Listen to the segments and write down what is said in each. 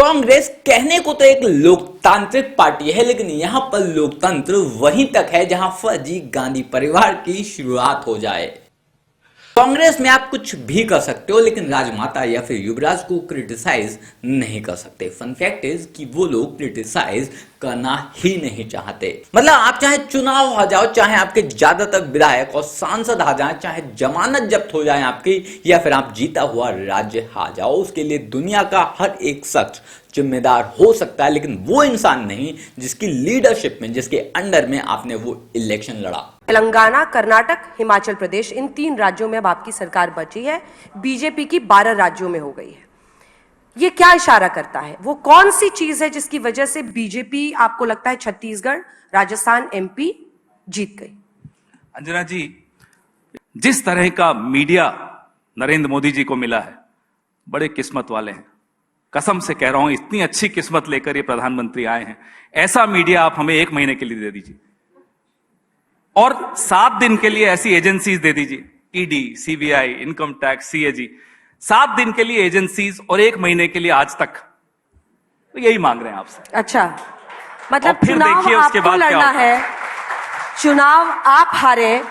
कांग्रेस कहने को तो एक लोकतांत्रिक पार्टी है, लेकिन यहां पर लोकतंत्र वहीं तक है जहां फर्जी गांधी परिवार की शुरुआत हो जाए। कांग्रेस में आप कुछ भी कर सकते हो, लेकिन राजमाता या फिर युवराज को क्रिटिसाइज नहीं कर सकते। फन फैक्ट इज कि वो लोग क्रिटिसाइज करना ही नहीं चाहते। मतलब आप चाहे चुनाव आ जाओ, चाहे आपके ज्यादातर विधायक और सांसद आ जाए, चाहे जमानत जब्त हो जाए आपकी, या फिर आप जीता हुआ राज्य आ जाओ, उसके लिए दुनिया का हर एक शख्स जिम्मेदार हो सकता है, लेकिन वो इंसान नहीं जिसकी लीडरशिप में, जिसके अंडर में आपने वो इलेक्शन लड़ा। तेलंगाना, कर्नाटक, हिमाचल प्रदेश, इन 3 राज्यों में अब आपकी सरकार बची है। बीजेपी की 12 राज्यों में हो गई है। ये क्या इशारा करता है? वो कौन सी चीज है जिसकी वजह से बीजेपी आपको लगता है छत्तीसगढ़, राजस्थान, एमपी जीत गई? अंजना जी, जिस तरह का मीडिया नरेंद्र मोदी जी को मिला है, बड़े किस्मत वाले हैं। कसम से कह रहा हूं, इतनी अच्छी किस्मत लेकर ये प्रधानमंत्री आए हैं। ऐसा मीडिया आप हमें 1 महीने के लिए दे दीजिए और 7 दिन के लिए ऐसी एजेंसीज दे दीजिए, ED, CBI, income tax, CAG, 7 दिन के लिए एजेंसीज और 1 महीने के लिए आज तक। तो यही मांग रहे हैं आपसे। अच्छा, मतलब फिर चुनाव देखिए उसके आपको बाद क्या लड़ना होता है, चुनाव आप हारे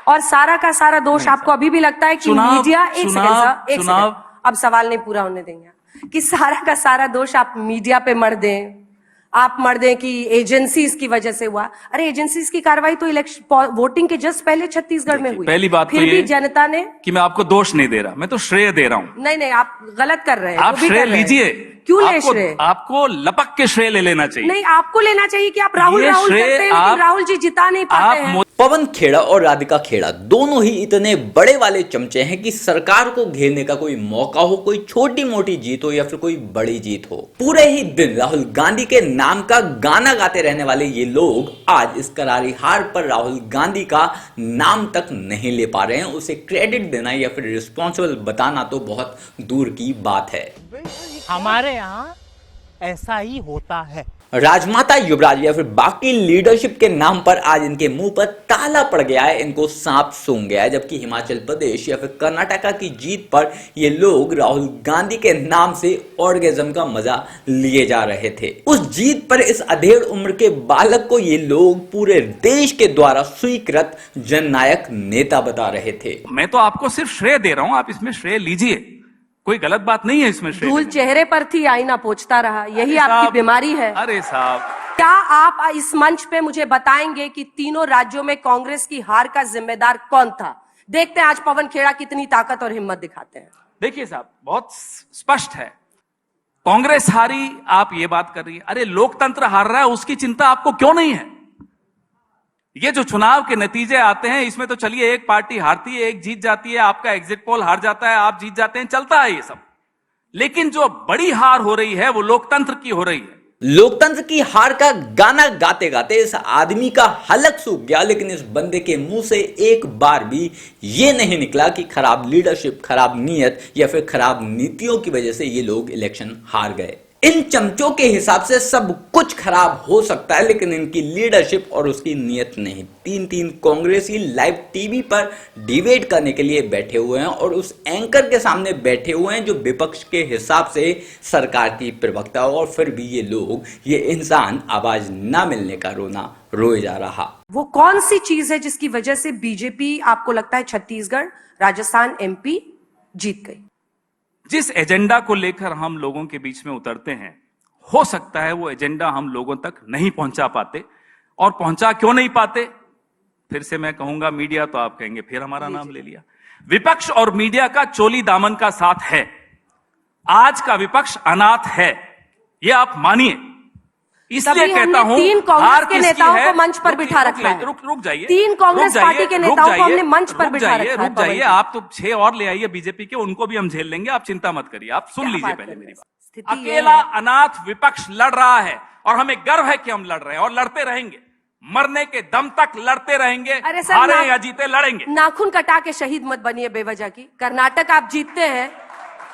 और सारा का सारा दोष आपको अभी भी लगता है कि मीडिया। एक सेकंड, अब सवाल नहीं पूरा होने देंगे कि सारा का सारा दोष आप मीडिया पे मर दें, आप मर दें कि एजेंसीज की वजह से हुआ। अरे एजेंसीज की कार्रवाई तो इलेक्शन वोटिंग के जस्ट पहले छत्तीसगढ़ में हुई। पहली बात फिर तो भी ये जनता ने कि मैं आपको दोष नहीं दे रहा, मैं तो श्रेय दे रहा हूं। नहीं, आप गलत कर रहे हैं। आप श्रेय लीजिए। क्यों ले श्रेय? आपको लपक के श्रेय ले लेना चाहिए। नहीं, आपको लेना चाहिए कि आप राहुल करते हैं, लेकिन राहुल जी जिता नहीं पाते हैं। पवन खेड़ा और राधिका खेड़ा दोनों ही इतने बड़े वाले चमचे हैं कि सरकार को घेरने का कोई मौका हो, कोई छोटी मोटी जीत हो या फिर कोई बड़ी जीत हो, पूरे ही दिन राहुल गांधी के नाम का गाना गाते रहने वाले ये लोग आज इस करारी हार पर राहुल गांधी का नाम तक नहीं ले पा रहे हैं। उसे क्रेडिट देना या फिर रिस्पॉन्सिबल बताना तो बहुत दूर की बात है। हमारे यहाँ ऐसा ही होता है। राजमाता युवराज या फिर बाकी लीडरशिप के नाम पर आज इनके मुंह पर ताला पड़ गया है, इनको सांप सूंघ गया है। जबकि हिमाचल प्रदेश या फिर कर्नाटका की जीत पर ये लोग राहुल गांधी के नाम से ऑर्गेजम का मजा लिए जा रहे थे। उस जीत पर इस अधेड़ उम्र के बालक को ये लोग पूरे देश के द्वारा स्वीकृत जननायक नेता बता रहे थे। मैं तो आपको सिर्फ श्रेय दे रहा हूं, आप इसमें श्रेय लीजिए, कोई गलत बात नहीं है इसमें। धूल चेहरे पर थी, आईना पोंछता रहा, यही आपकी बीमारी है। अरे साहब, क्या आप इस मंच पे मुझे बताएंगे कि तीनों राज्यों में कांग्रेस की हार का जिम्मेदार कौन था? देखते हैं आज पवन खेड़ा कितनी ताकत और हिम्मत दिखाते हैं। देखिए साहब, बहुत स्पष्ट है, कांग्रेस हारी, आप ये बात कर रही है। अरे लोकतंत्र हार रहा है, उसकी चिंता आपको क्यों नहीं है? ये जो चुनाव के नतीजे आते हैं, इसमें तो चलिए एक पार्टी हारती है, एक जीत जाती है, आपका एग्जिट पोल हार जाता है, आप जीत जाते हैं, चलता है ये सब। लेकिन जो बड़ी हार हो रही है वो लोकतंत्र की हो रही है। लोकतंत्र की हार का गाना गाते गाते इस आदमी का हलक सूख गया, लेकिन इस बंदे के मुंह से एक बार भी ये नहीं निकला कि खराब लीडरशिप, खराब नीयत या फिर खराब नीतियों की वजह से ये लोग इलेक्शन हार गए। इन चमचों के हिसाब से सब कुछ खराब हो सकता है, लेकिन इनकी लीडरशिप और उसकी नीयत नहीं। 3 कांग्रेसी लाइव टीवी पर डिबेट करने के लिए बैठे हुए हैं और उस एंकर के सामने बैठे हुए हैं जो विपक्ष के हिसाब से सरकार की प्रवक्ता हो, और फिर भी ये लोग, ये इंसान आवाज ना मिलने का रोना रोए जा रहा। वो कौन सी चीज है जिसकी वजह से बीजेपी आपको लगता है छत्तीसगढ़, राजस्थान, एमपी जीत गई? जिस एजेंडा को लेकर हम लोगों के बीच में उतरते हैं, हो सकता है वो एजेंडा हम लोगों तक नहीं पहुंचा पाते। और पहुंचा क्यों नहीं पाते? फिर से मैं कहूंगा मीडिया, तो आप कहेंगे फिर हमारा नाम ले लिया। विपक्ष और मीडिया का चोली दामन का साथ है। आज का विपक्ष अनाथ है, ये आप मानिए। इसलिए कहता हूं, 3 कांग्रेस के नेताओं को मंच पर बिठा रखा है। रुक जाइए, 3 कांग्रेस पार्टी के नेताओं को हमने मंच पर बिठा रखा है। रुक जाइए, आप तो 6 और ले आइए बीजेपी के, उनको भी हम झेल लेंगे, आप चिंता मत करिए। आप सुन लीजिए पहले मेरी बात। अकेला अनाथ विपक्ष लड़ रहा है और हमें गर्व है कि हम लड़ रहे हैं और लड़ते रहेंगे, मरने के दम तक लड़ते रहेंगे। हारे या जीते लड़ेंगे। नाखून कटा के शहीद मत बनिए बेवजह की। कर्नाटक आप जीतते हैं,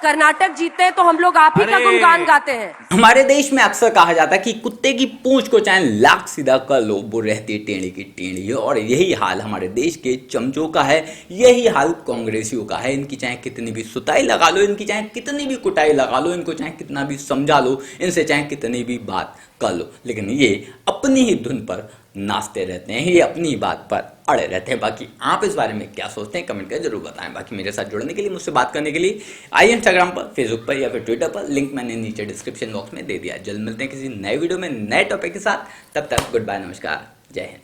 कर्नाटक जीतते हैं तो हम लोग आप ही का अरे! गुणगान गाते हैं। हमारे देश में अक्सर कहा जाता है कि कुत्ते की पूंछ को चाहे लाख सीधा कर लो, वो रहती टेढ़ी की टेढ़ी। और यही हाल हमारे देश के चमचों का है, यही हाल कांग्रेसियों का है। इनकी चाहे कितनी भी सुताई लगा लो, इनकी चाहे कितनी भी कुटाई लगा लो, इनको चाहे कितना भी समझा लो, इनसे चाहे कितनी भी बात कर लो, लेकिन ये अपनी ही धुन पर नाचते रहते हैं, ये अपनी बात पर अड़े रहते हैं। बाकी आप इस बारे में क्या सोचते हैं कमेंट कर जरूर बताएं। बाकी मेरे साथ जुड़ने के लिए, मुझसे बात करने के लिए आइए इंस्टाग्राम पर, फेसबुक पर या फिर ट्विटर पर, लिंक मैंने नीचे डिस्क्रिप्शन बॉक्स में दे दिया। जल्द मिलते हैं किसी नए वीडियो में नए टॉपिक के साथ। तब तक गुड बाय, नमस्कार, जय हिंद।